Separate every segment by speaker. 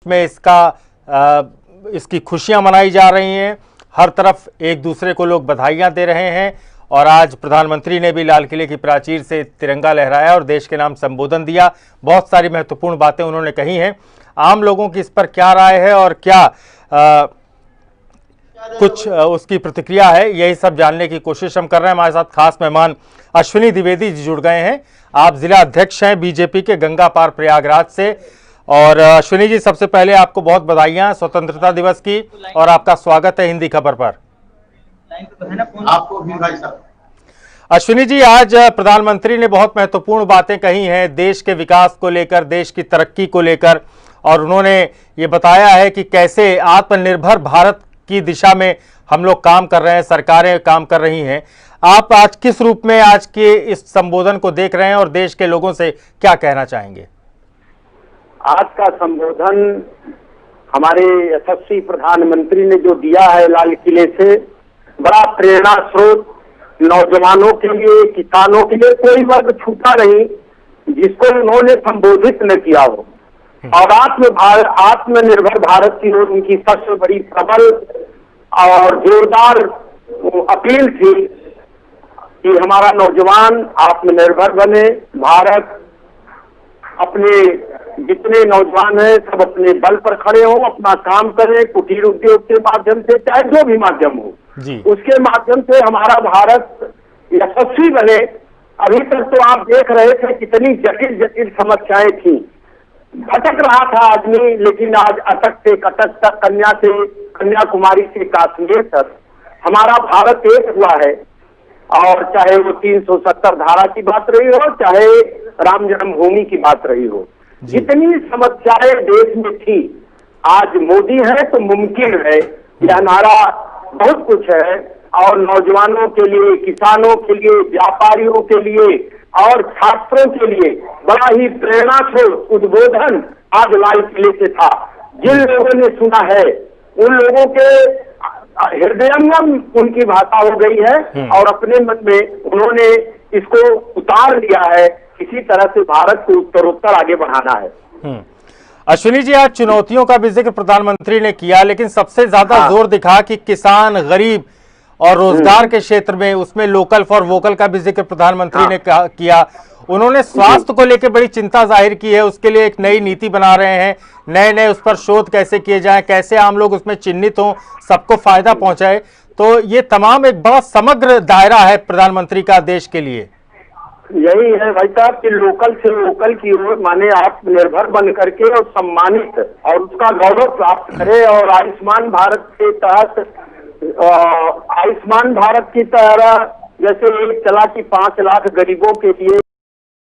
Speaker 1: में इसकी खुशियां मनाई जा रही हैं। हर तरफ एक दूसरे को लोग बधाइयां दे रहे हैं और आज प्रधानमंत्री ने भी लाल किले की प्राचीर से तिरंगा लहराया और देश के नाम संबोधन दिया। बहुत सारी महत्वपूर्ण बातें उन्होंने कही हैं। आम लोगों की इस पर क्या राय है और क्या कुछ उसकी प्रतिक्रिया है, यही सब जानने की कोशिश हम कर रहे हैं। हमारे साथ खास मेहमान अश्विनी द्विवेदी जी जुड़ गए हैं। आप जिला अध्यक्ष हैं बीजेपी के गंगा पार प्रयागराज से। और अश्विनी जी, सबसे पहले आपको बहुत बधाइयां स्वतंत्रता दिवस की और आपका स्वागत है हिंदी खबर पर।
Speaker 2: आपको भी भाई साहब।
Speaker 1: अश्विनी जी, आज प्रधानमंत्री ने बहुत महत्वपूर्ण बातें कही हैं देश के विकास को लेकर, देश की तरक्की को लेकर, और उन्होंने ये बताया है कि कैसे आत्मनिर्भर भारत की दिशा में हम लोग काम कर रहे हैं, सरकारें काम कर रही हैं। आप आज किस रूप में आज के इस संबोधन को देख रहे हैं और देश के लोगों से क्या कहना चाहेंगे?
Speaker 3: आज का संबोधन हमारे यशस्वी प्रधानमंत्री ने जो दिया है लाल किले से, बड़ा प्रेरणा स्रोत नौजवानों के लिए, किसानों के लिए, कोई वर्ग छूटा नहीं जिसको उन्होंने संबोधित न किया हो। और आत्मनिर्भर भारत की ओर उनकी सबसे बड़ी प्रबल और जोरदार अपील थी कि हमारा नौजवान आत्मनिर्भर बने। भारत अपने जितने नौजवान हैं सब अपने बल पर खड़े हों, अपना काम करें, कुटीर उद्योग के माध्यम से, चाहे जो भी माध्यम हो उसके माध्यम से हमारा भारत यशस्वी बने। अभी तक तो आप देख रहे थे कितनी जटिल जटिल समस्याएं थी, भटक रहा था आदमी, लेकिन आज अटक से कटक तक, कन्याकुमारी से कश्मीर तक हमारा भारत एक हुआ है। और चाहे वो 370 धारा की बात रही हो, चाहे राम जन्मभूमि की बात रही हो, जितनी समस्याएं देश में थी, आज मोदी है तो मुमकिन है, यह नारा बहुत कुछ है। और नौजवानों के लिए, किसानों के लिए, व्यापारियों के लिए और छात्रों के लिए बड़ा ही प्रेरणा स्रोत उद्बोधन आज लाल किले से था। जिन लोगों ने सुना है उन लोगों के हृदयंगम उनकी भाषा हो गई है और अपने मन में उन्होंने इसको उतार लिया है। किसी तरह से भारत को उत्तरोत्तर आगे बढ़ाना है।
Speaker 1: अश्विनी जी, आज चुनौतियों का भी जिक्र प्रधानमंत्री ने किया, लेकिन सबसे ज्यादा जोर दिखा कि किसान, गरीब और रोजगार के क्षेत्र में, उसमें लोकल फॉर वोकल का भी जिक्र प्रधानमंत्री ने किया। उन्होंने स्वास्थ्य को लेकर बड़ी चिंता जाहिर की है, उसके लिए एक नई नीति बना रहे हैं, नए उस पर शोध कैसे किए जाएं, कैसे आम लोग उसमें चिन्हित हों, सबको फायदा पहुंचाए। तो ये तमाम एक बहुत समग्र दायरा है प्रधानमंत्री का देश के लिए।
Speaker 3: यही है भाई साहब कि लोकल से वोकल की ओर, माने आत्मनिर्भर बन करके और सम्मानित और उसका गौरव प्राप्त करे। और आयुष्मान भारत के तहत, आयुष्मान भारत की तरह जैसे एक चला कि 5 लाख गरीबों के लिए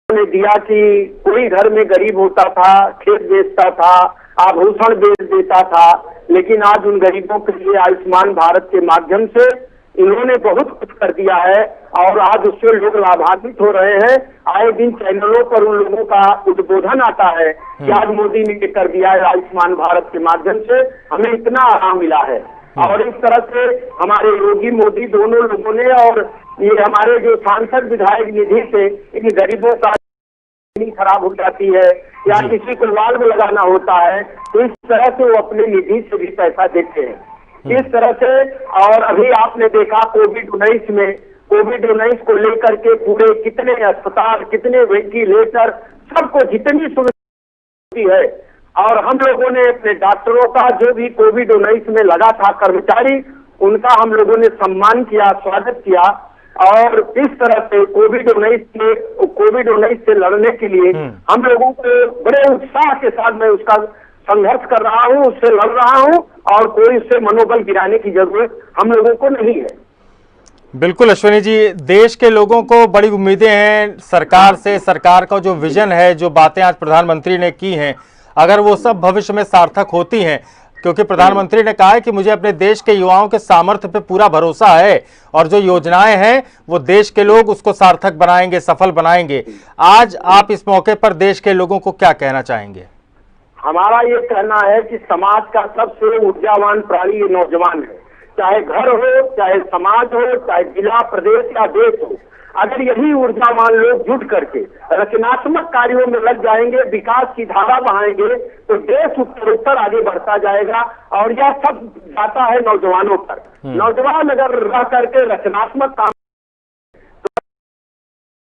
Speaker 3: ने दिया कि कोई घर में गरीब होता था, खेत बेचता था, आभूषण बेच देता था, लेकिन आज उन गरीबों के लिए आयुष्मान भारत के माध्यम से इन्होंने बहुत कुछ कर दिया है और आज उससे लोग लाभान्वित हो रहे हैं। आए दिन चैनलों पर उन लोगों का उद्बोधन आता है कि आज मोदी ने कर दिया है, आयुष्मान भारत के माध्यम से हमें इतना आराम मिला है। और इस तरह से हमारे योगी मोदी दोनों लोगों ने, और ये हमारे जो सांसद विधायक निधि से इन गरीबों का खराब हो जाती है या किसी को वाल्व लगाना होता है, तो इस तरह से वो अपने निधि से भी पैसा देते हैं इस तरह से। और अभी आपने देखा कोविड-19 में, कोविड-19 को लेकर के पूरे कितने अस्पताल, कितने वेंटिलेटर, सबको जितनी सुविधा है, और हम लोगों ने अपने डॉक्टरों का, जो भी कोविड-19 में लगा था कर्मचारी, उनका हम लोगों ने सम्मान किया, स्वागत किया। और इस तरह से कोविड-19 से लड़ने के लिए हम लोगों को बड़े उत्साह के साथ मैं उसका संघर्ष कर रहा हूं, उससे लड़ रहा हूं, और कोई उससे मनोबल गिराने की जरूरत हम लोगों को नहीं है।
Speaker 1: बिल्कुल अश्विनी जी, देश के लोगों को बड़ी उम्मीदें हैं सरकार से। सरकार का जो विजन है, जो बातें आज प्रधानमंत्री ने की हैं, अगर वो सब भविष्य में सार्थक होती हैं, क्योंकि प्रधानमंत्री ने कहा है कि मुझे अपने देश के युवाओं के सामर्थ्य पे पूरा भरोसा है और जो योजनाएं हैं वो देश के लोग उसको सार्थक बनाएंगे, सफल बनाएंगे। आज आप इस मौके पर देश के लोगों को क्या कहना चाहेंगे?
Speaker 3: हमारा ये कहना है कि समाज का सबसे ऊर्जावान प्राणी ये नौजवान है। चाहे घर हो, चाहे समाज हो, चाहे जिला, प्रदेश या देश हो, अगर यही ऊर्जावान लोग जुट करके रचनात्मक कार्यों में लग जाएंगे, विकास की धारा बहाएंगे, तो देश उत्तरोत्तर आगे बढ़ता जाएगा। और यह सब जाता है नौजवानों पर। नौजवान अगर रह करके रचनात्मक काम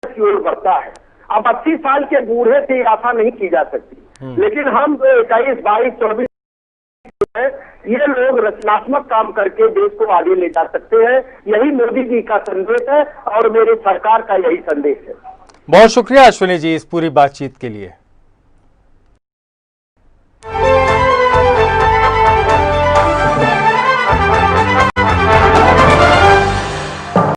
Speaker 3: की ओर बढ़ता है। अब 80 साल के बूढ़े से आशा नहीं की जा सकती, लेकिन हम 21, 22, 24 ये लोग रचनात्मक काम करके देश को आगे ले जा सकते हैं। यही मोदी जी का संदेश है और मेरी सरकार का यही संदेश है।
Speaker 1: बहुत शुक्रिया अश्विनी जी इस पूरी बातचीत के लिए।